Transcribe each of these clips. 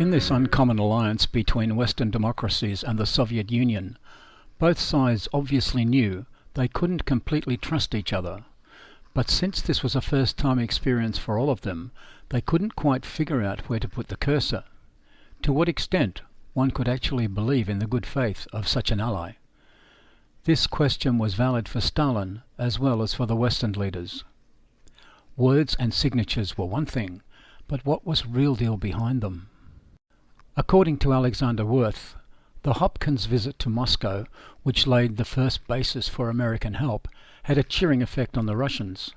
In this uncommon alliance between Western democracies and the Soviet Union, both sides obviously knew they couldn't completely trust each other. But since this was a first-time experience for all of them, they couldn't quite figure out where to put the cursor. To what extent one could actually believe in the good faith of such an ally. This question was valid for Stalin as well as for the Western leaders. Words and signatures were one thing, but what was real deal behind them? According to Alexander Wirth, the Hopkins visit to Moscow, which laid the first basis for American help, had a cheering effect on the Russians.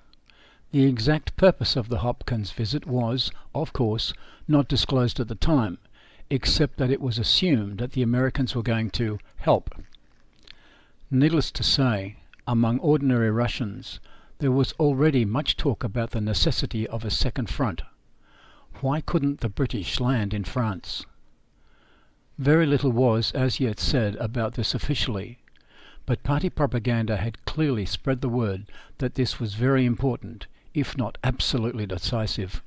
The exact purpose of the Hopkins visit was, of course, not disclosed at the time, except that it was assumed that the Americans were going to help. Needless to say, among ordinary Russians, there was already much talk about the necessity of a second front. Why couldn't the British land in France? Very little was as yet said about this officially, but party propaganda had clearly spread the word that this was very important, if not absolutely decisive.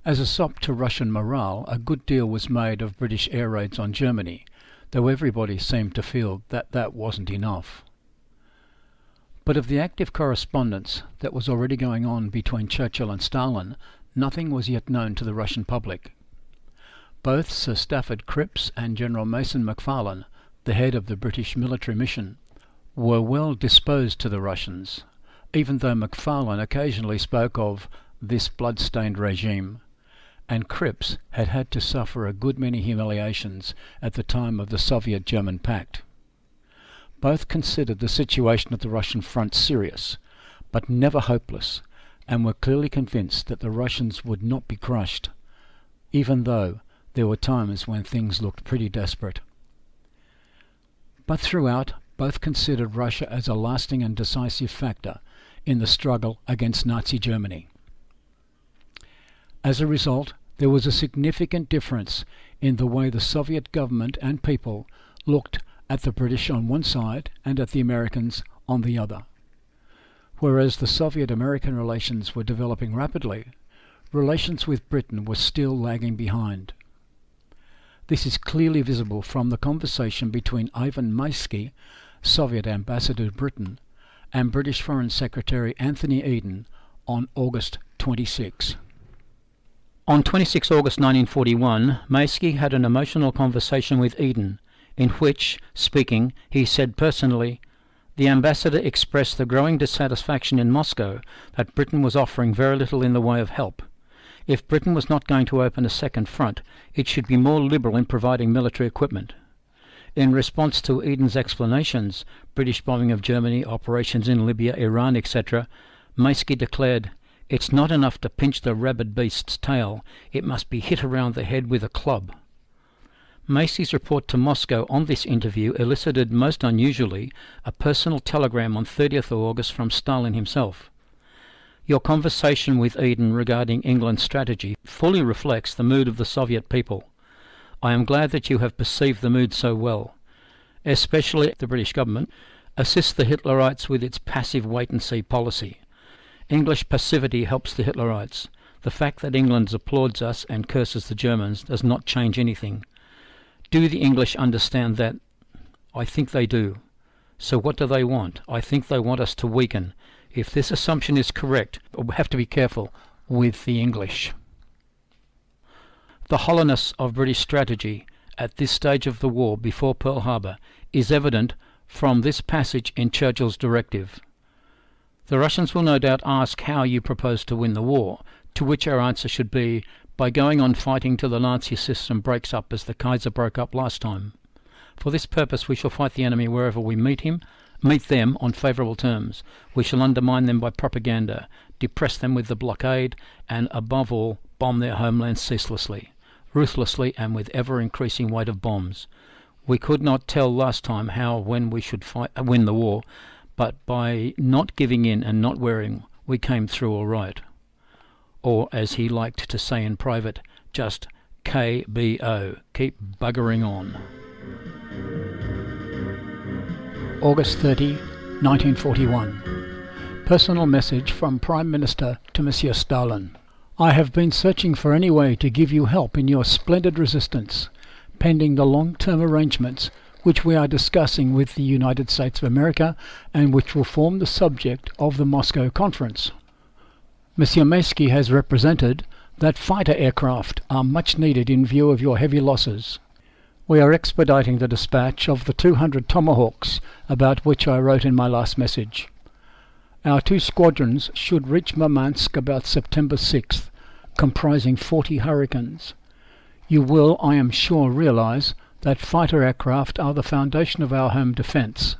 As a sop to Russian morale, a good deal was made of British air raids on Germany, though everybody seemed to feel that that wasn't enough. But of the active correspondence that was already going on between Churchill and Stalin, nothing was yet known to the Russian public. Both Sir Stafford Cripps and General Mason MacFarlane, the head of the British military mission, were well disposed to the Russians, even though MacFarlane occasionally spoke of this blood-stained regime, and Cripps had had to suffer a good many humiliations at the time of the Soviet-German Pact. Both considered the situation at the Russian front serious, but never hopeless, and were clearly convinced that the Russians would not be crushed, even though there were times when things looked pretty desperate. But throughout, both considered Russia as a lasting and decisive factor in the struggle against Nazi Germany. As a result, there was a significant difference in the way the Soviet government and people looked at the British on one side and at the Americans on the other. Whereas the Soviet-American relations were developing rapidly, relations with Britain were still lagging behind. This is clearly visible from the conversation between Ivan Maisky, Soviet ambassador to Britain, and British Foreign Secretary Anthony Eden on August 26. On 26 August 1941, Maisky had an emotional conversation with Eden, in which, speaking, he said personally, "The ambassador expressed the growing dissatisfaction in Moscow that Britain was offering very little in the way of help. If Britain was not going to open a second front, it should be more liberal in providing military equipment." In response to Eden's explanations, British bombing of Germany, operations in Libya, Iran, etc., Maisky declared, "It's not enough to pinch the rabid beast's tail, it must be hit around the head with a club." Macy's report to Moscow on this interview elicited, most unusually, a personal telegram on 30th August from Stalin himself. "Your conversation with Eden regarding England's strategy fully reflects the mood of the Soviet people. I am glad that you have perceived the mood so well. Especially the British government assists the Hitlerites with its passive wait-and-see policy. English passivity helps the Hitlerites. The fact that England applauds us and curses the Germans does not change anything. Do the English understand that? I think they do. So what do they want? I think they want us to weaken. If this assumption is correct, we have to be careful with the English." The hollowness of British strategy at this stage of the war before Pearl Harbor is evident from this passage in Churchill's directive. "The Russians will no doubt ask how you propose to win the war, to which our answer should be, by going on fighting till the Nazi system breaks up as the Kaiser broke up last time. For this purpose we shall fight the enemy wherever we meet them on favourable terms. We shall undermine them by propaganda, depress them with the blockade, and above all bomb their homelands ceaselessly, ruthlessly, and with ever-increasing weight of bombs. We could not tell last time how when we should win the war, but by not giving in and not wearing, we came through all right." Or, as he liked to say in private, just KBO, keep buggering on. August 30, 1941. Personal message from Prime Minister to Monsieur Stalin. I have been searching for any way to give you help in your splendid resistance, pending the long-term arrangements which we are discussing with the United States of America and which will form the subject of the Moscow conference. Monsieur Maisky has represented that fighter aircraft are much needed in view of your heavy losses. We are expediting the dispatch of the 200 Tomahawks about which I wrote in my last message. Our 2 squadrons should reach Murmansk about September 6th, comprising 40 Hurricanes. You will, I am sure, realize that fighter aircraft are the foundation of our home defense.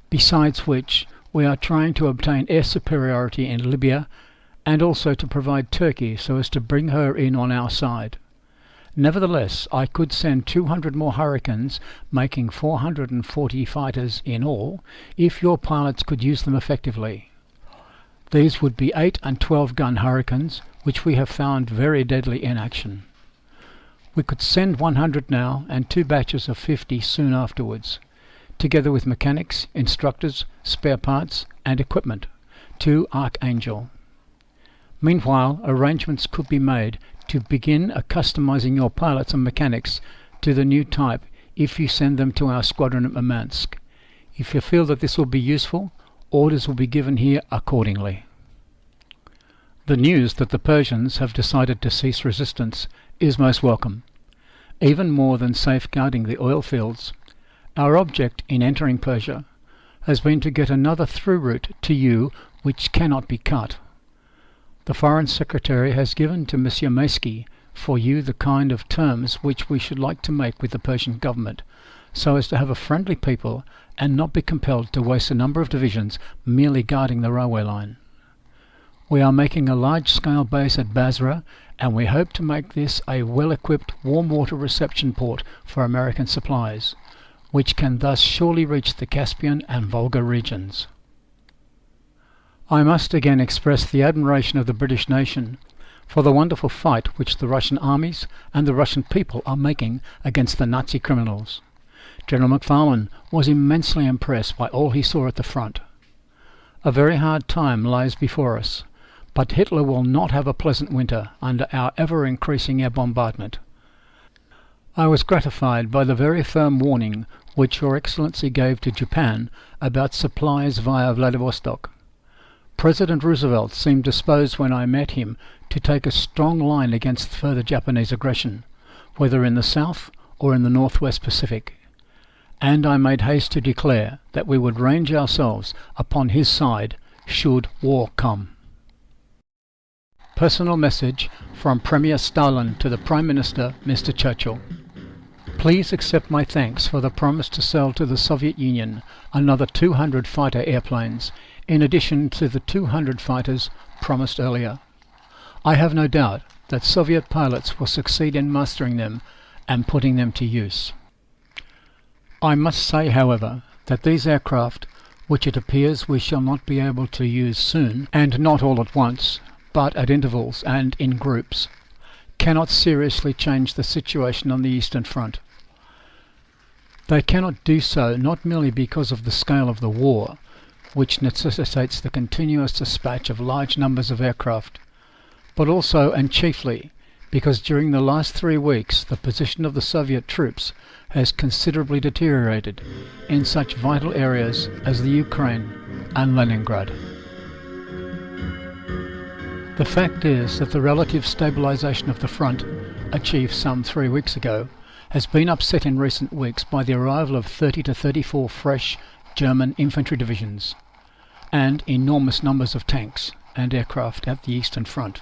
Besides which, we are trying to obtain air superiority in Libya and also to provide Turkey so as to bring her in on our side. Nevertheless, I could send 200 more Hurricanes, making 440 fighters in all, if your pilots could use them effectively. These would be 8 and 12 gun Hurricanes, which we have found very deadly in action. We could send 100 now and 2 batches of 50 soon afterwards, together with mechanics, instructors, spare parts and equipment, to Archangel. Meanwhile, arrangements could be made to begin customizing your pilots and mechanics to the new type if you send them to our squadron at Murmansk. If you feel that this will be useful, orders will be given here accordingly. The news that the Persians have decided to cease resistance is most welcome, even more than safeguarding the oil fields. Our object in entering Persia has been to get another through route to you which cannot be cut. The Foreign Secretary has given to Monsieur Maisky for you the kind of terms which we should like to make with the Persian government, so as to have a friendly people and not be compelled to waste a number of divisions merely guarding the railway line. We are making a large-scale base at Basra, and we hope to make this a well-equipped warm water reception port for American supplies, which can thus surely reach the Caspian and Volga regions. I must again express the admiration of the British nation for the wonderful fight which the Russian armies and the Russian people are making against the Nazi criminals. General McFarlane was immensely impressed by all he saw at the front. A very hard time lies before us, but Hitler will not have a pleasant winter under our ever-increasing air bombardment. I was gratified by the very firm warning which Your Excellency gave to Japan about supplies via Vladivostok. President Roosevelt seemed disposed when I met him to take a strong line against further Japanese aggression, whether in the South or in the Northwest Pacific, and I made haste to declare that we would range ourselves upon his side should war come. Personal message from Premier Stalin to the Prime Minister, Mr. Churchill. Please accept my thanks for the promise to sell to the Soviet Union another 200 fighter airplanes, in addition to the 200 fighters promised earlier. I have no doubt that Soviet pilots will succeed in mastering them and putting them to use. I must say, however, that these aircraft, which it appears we shall not be able to use soon, and not all at once, but at intervals and in groups, cannot seriously change the situation on the Eastern Front. They cannot do so not merely because of the scale of the war, which necessitates the continuous dispatch of large numbers of aircraft, but also and chiefly because during the last 3 weeks the position of the Soviet troops has considerably deteriorated in such vital areas as the Ukraine and Leningrad. The fact is that the relative stabilization of the front, achieved some 3 weeks ago, has been upset in recent weeks by the arrival of 30 to 34 fresh German infantry divisions and enormous numbers of tanks and aircraft at the Eastern Front,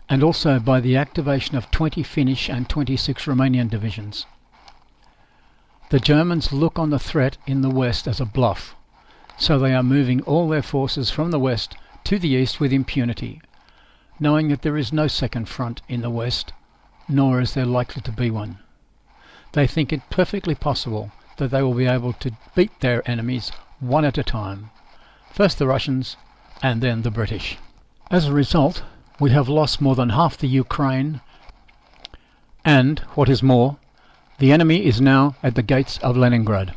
and also by the activation of 20 Finnish and 26 Romanian divisions. The Germans look on the threat in the west as a bluff, so they are moving all their forces from the west to the east with impunity, knowing that there is no second front in the west, nor is there likely to be one. They think it perfectly possible that they will be able to beat their enemies one at a time, first the Russians and then the British. As a result, we have lost more than half the Ukraine, and, what is more, the enemy is now at the gates of Leningrad.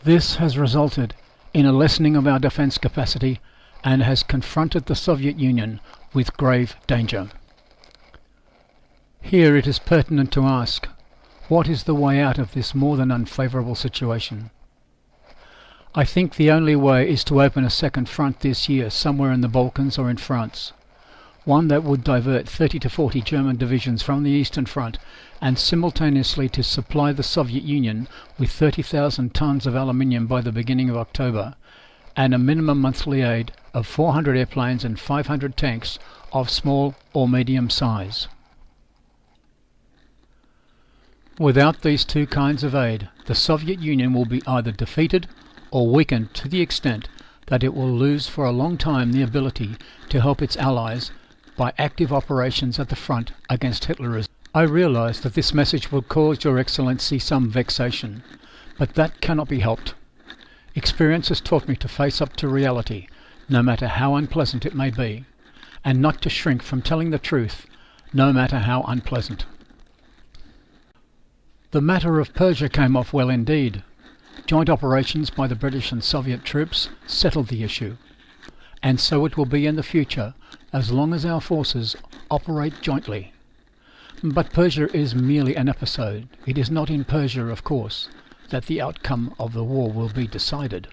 This has resulted in a lessening of our defence capacity and has confronted the Soviet Union with grave danger. Here it is pertinent to ask, what is the way out of this more than unfavourable situation? I think the only way is to open a second front this year somewhere in the Balkans or in France. One that would divert 30 to 40 German divisions from the Eastern Front and simultaneously to supply the Soviet Union with 30,000 tons of aluminium by the beginning of October, and a minimum monthly aid of 400 airplanes and 500 tanks of small or medium size. Without these two kinds of aid, the Soviet Union will be either defeated or weakened to the extent that it will lose for a long time the ability to help its allies by active operations at the front against Hitlerism. I realise that this message will cause Your Excellency some vexation, but that cannot be helped. Experience has taught me to face up to reality, no matter how unpleasant it may be, and not to shrink from telling the truth, no matter how unpleasant. The matter of Persia came off well indeed. Joint operations by the British and Soviet troops settled the issue, and so it will be in the future as long as our forces operate jointly. But Persia is merely an episode. It is not in Persia, of course, that the outcome of the war will be decided.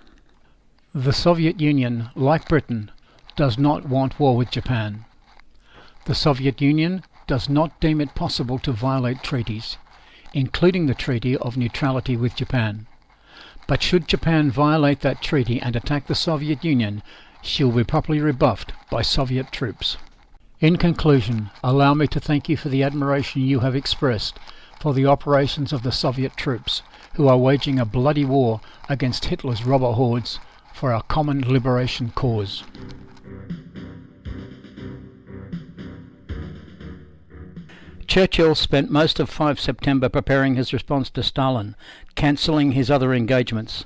The Soviet Union, like Britain, does not want war with Japan. The Soviet Union does not deem it possible to violate treaties, including the Treaty of Neutrality with Japan. But should Japan violate that treaty and attack the Soviet Union, she will be properly rebuffed by Soviet troops. In conclusion, allow me to thank you for the admiration you have expressed for the operations of the Soviet troops, who are waging a bloody war against Hitler's robber hordes for our common liberation cause. Churchill spent most of 5 September preparing his response to Stalin, cancelling his other engagements.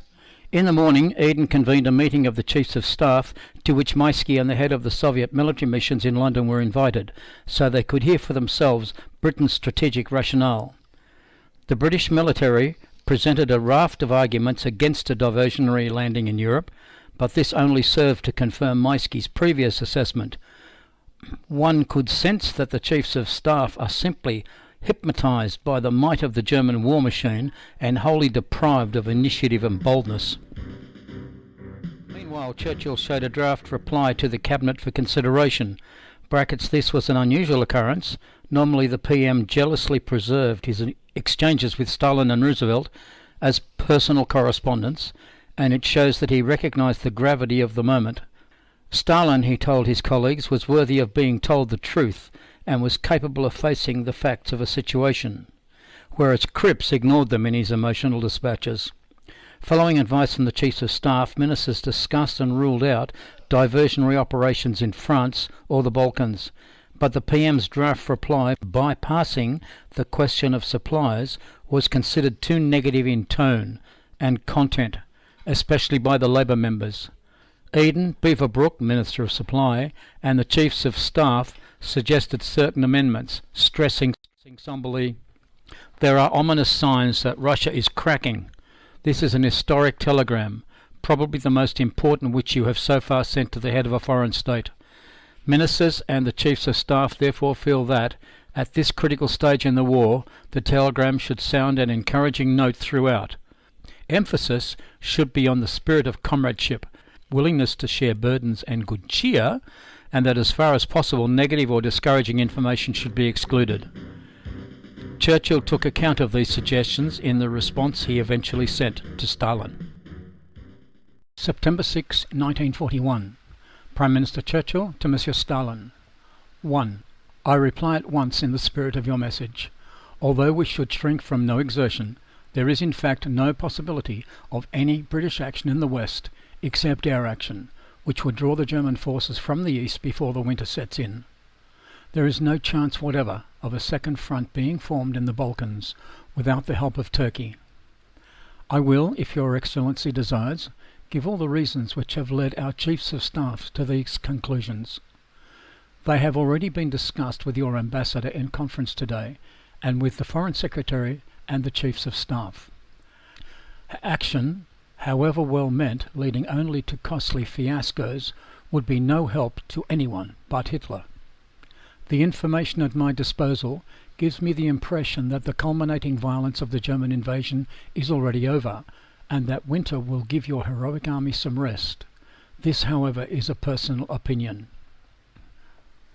In the morning, Eden convened a meeting of the Chiefs of Staff, to which Maisky and the head of the Soviet military missions in London were invited, so they could hear for themselves Britain's strategic rationale. The British military presented a raft of arguments against a diversionary landing in Europe, but this only served to confirm Maisky's previous assessment. One could sense that the Chiefs of Staff are simply hypnotised by the might of the German war machine and wholly deprived of initiative and boldness. Meanwhile, Churchill showed a draft reply to the Cabinet for consideration. This was an unusual occurrence. Normally the PM jealously preserved his exchanges with Stalin and Roosevelt as personal correspondence, and it shows that he recognised the gravity of the moment. Stalin, he told his colleagues, was worthy of being told the truth and was capable of facing the facts of a situation, whereas Cripps ignored them in his emotional dispatches. Following advice from the Chiefs of Staff, ministers discussed and ruled out diversionary operations in France or the Balkans, but the PM's draft reply, bypassing the question of supplies, was considered too negative in tone and content, especially by the Labour members. Eden, Beaverbrook, Minister of Supply, and the Chiefs of Staff suggested certain amendments, stressing somberly, "There are ominous signs that Russia is cracking. This is an historic telegram, probably the most important which you have so far sent to the head of a foreign state. Ministers and the Chiefs of Staff therefore feel that, at this critical stage in the war, the telegram should sound an encouraging note throughout. Emphasis should be on the spirit of comradeship, willingness to share burdens and good cheer, and that as far as possible negative or discouraging information should be excluded." Churchill took account of these suggestions in the response he eventually sent to Stalin. September 6, 1941. Prime Minister Churchill to Monsieur Stalin. 1. I reply at once in the spirit of your message. Although we should shrink from no exertion, there is in fact no possibility of any British action in the West except air action, which would draw the German forces from the east before the winter sets in. There is no chance whatever of a second front being formed in the Balkans without the help of Turkey. I will, if Your Excellency desires, give all the reasons which have led our Chiefs of Staff to these conclusions. They have already been discussed with your Ambassador in conference today, and with the Foreign Secretary and the Chiefs of Staff. Action, however well meant, leading only to costly fiascos, would be no help to anyone but Hitler. The information at my disposal gives me the impression that the culminating violence of the German invasion is already over, and that winter will give your heroic army some rest. This, however, is a personal opinion.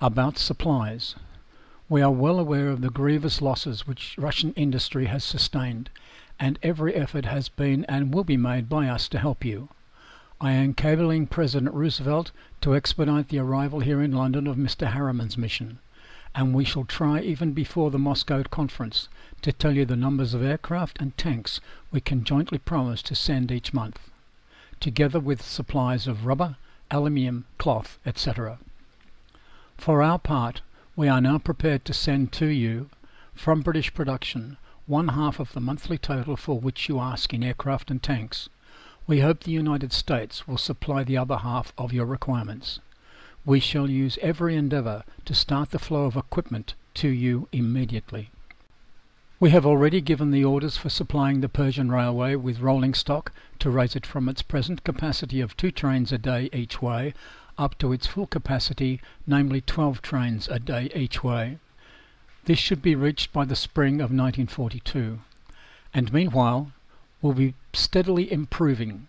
About supplies. We are well aware of the grievous losses which Russian industry has sustained, and every effort has been and will be made by us to help you. I am cabling President Roosevelt to expedite the arrival here in London of Mr. Harriman's mission, and we shall try even before the Moscow conference to tell you the numbers of aircraft and tanks we can jointly promise to send each month, together with supplies of rubber, aluminium, cloth, etc. For our part, we are now prepared to send to you, from British production, 1/2 of the monthly total for which you ask in aircraft and tanks. We hope the United States will supply the other half of your requirements. We shall use every endeavour to start the flow of equipment to you immediately. We have already given the orders for supplying the Persian Railway with rolling stock to raise it from its present capacity of 2 trains a day each way up to its full capacity, namely 12 trains a day each way. This should be reached by the spring of 1942, and meanwhile will be steadily improving.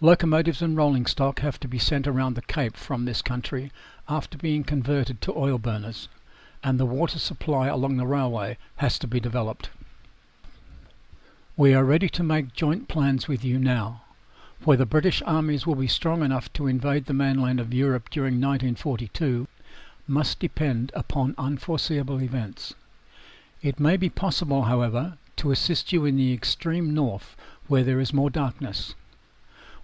Locomotives and rolling stock have to be sent around the Cape from this country after being converted to oil burners, and the water supply along the railway has to be developed. We are ready to make joint plans with you now. Whether British armies will be strong enough to invade the mainland of Europe during 1942 must depend upon unforeseeable events. It may be possible, however, to assist you in the extreme north where there is more darkness.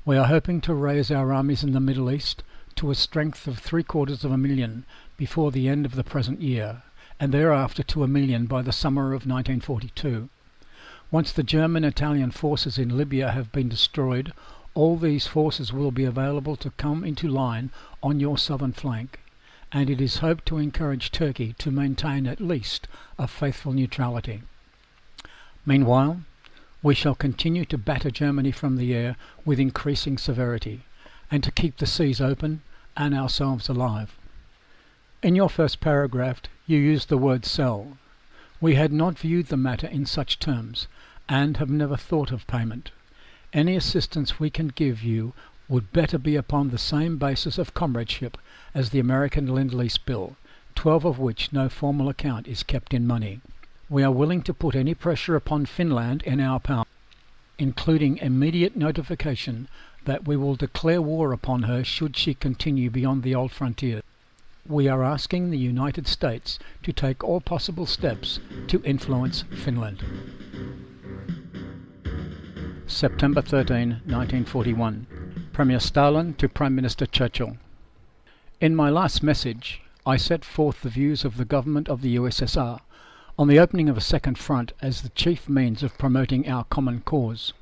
We are hoping to raise our armies in the Middle East to a strength of 750,000 before the end of the present year, and thereafter to 1 million by the summer of 1942. Once the German-Italian forces in Libya have been destroyed, all these forces will be available to come into line on your southern flank, and it is hoped to encourage Turkey to maintain at least a faithful neutrality. Meanwhile, we shall continue to batter Germany from the air with increasing severity, and to keep the seas open and ourselves alive. In your first paragraph, you used the word sell. We had not viewed the matter in such terms, and have never thought of payment. Any assistance we can give you would better be upon the same basis of comradeship as the American Lend-Lease bill, 12 of which no formal account is kept in money. We are willing to put any pressure upon Finland in our power, including immediate notification that we will declare war upon her should she continue beyond the old frontier. We are asking the United States to take all possible steps to influence Finland. September 13, 1941. Premier Stalin to Prime Minister Churchill. In my last message, I set forth the views of the government of the USSR on the opening of a second front as the chief means of promoting our common cause.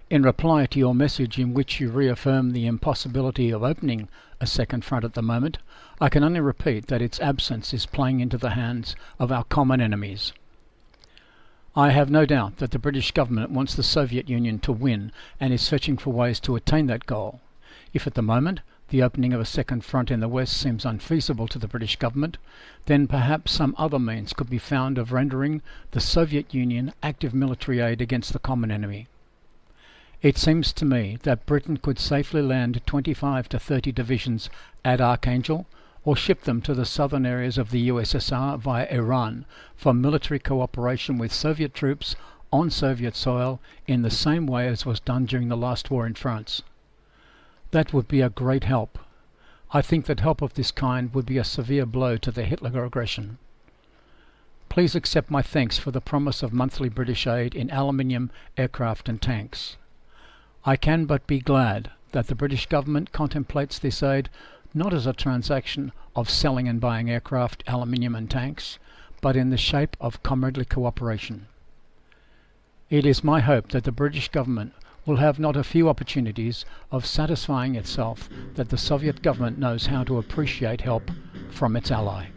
In reply to your message in which you reaffirm the impossibility of opening a second front at the moment, I can only repeat that its absence is playing into the hands of our common enemies. I have no doubt that the British government wants the Soviet Union to win and is searching for ways to attain that goal. If at the moment the opening of a second front in the West seems unfeasible to the British government, then perhaps some other means could be found of rendering the Soviet Union active military aid against the common enemy. It seems to me that Britain could safely land 25 to 30 divisions at Archangel, or ship them to the southern areas of the USSR via Iran for military cooperation with Soviet troops on Soviet soil in the same way as was done during the last war in France. That would be a great help. I think that help of this kind would be a severe blow to the Hitler aggression. Please accept my thanks for the promise of monthly British aid in aluminium, aircraft and tanks. I can but be glad that the British government contemplates this aid not as a transaction of selling and buying aircraft, aluminium and tanks, but in the shape of comradely cooperation. It is my hope that the British government will have not a few opportunities of satisfying itself that the Soviet government knows how to appreciate help from its ally.